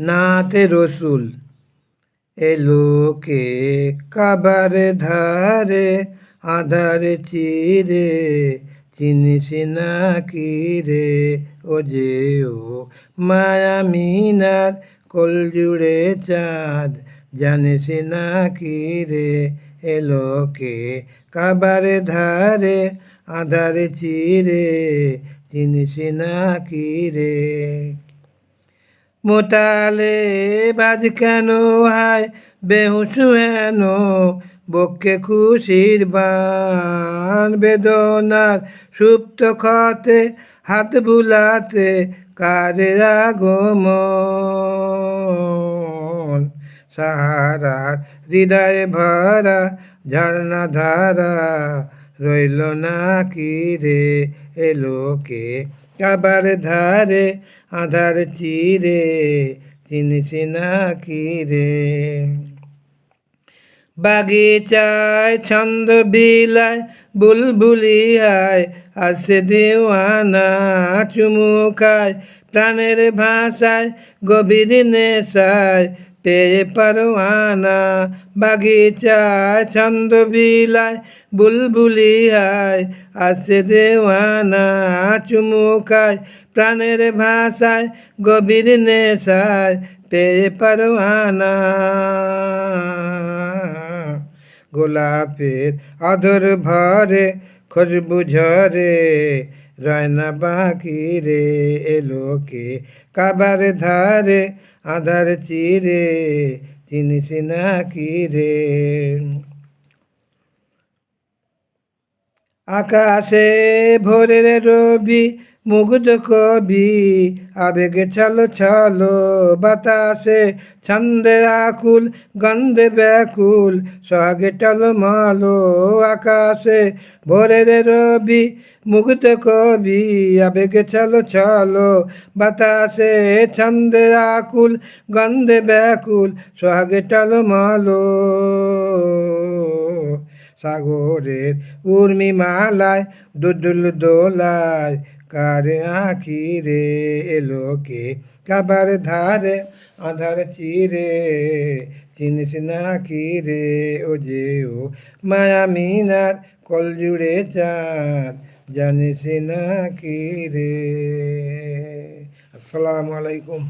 নাতে রসুল এলো কে কাবার ধারে আধারে চিরে চিনিস না কি রে ও যে ও মায়ামিনার কোল জুড়ে চাঁদ জানিস না কি রে এলো কে কাবার ধারে আধারে চিরে চিনিস না কি রে মোতালে বাজ কেন হায় বেহুশ হেন বক্ষে খুশির বান বেদনার সুপ্ত ক্ষতে হাত বুলাতে কারে আগমন সাহারার হৃদয়ে ভরা ঝর্ণা ধারা রইল না কি রে এলোকে কাবার ধারে আধার চিরে চিনিস না কি রে বাগিচায় ছন্দ বিলায় বুলবুলিয়ায় আসে দেওয়ানা চুমুকায় প্রাণের ভাষায় গভীর নেশায় পেয়ে পারওয়ানা বাগিচায় ছন্দ বিলায় বুলবুলিয়ায় আসে দেওয়ানা চুমুকায় প্রাণের ভাষায় গভীর নেশায় পেয়ে পারওয়ানা গোলাপের আদর ভরে খুশবু ঝরে রয়না বাকি রে এলোকে কাবার ধারে আধার চিরে চিনিস না কি রে আকাশে ভোরের রবি মুগ্ধ কবি আবেগে ছলো ছলো বাতাসে ছন্দে আকুল গন্ধে ব্যাকুল সোহাগে টলমলো আকাশে ভোরের রবি মুগ্ধ কবি আবেগে ছলো ছলো বাতাসে ছন্দে আকুল গন্ধে ব্যাকুল সোহাগে টলমলো সাগরের উর্মিমালায় দুদুল দোলায় কারে আঁখি রে এলোকে কাবার ধারে আধার চিরে চিনিস না কি রে ও যে ও মায়ামিনার কল জুড়ে চাঁদ জানিস না কি রে আসসালামু আলাইকুম।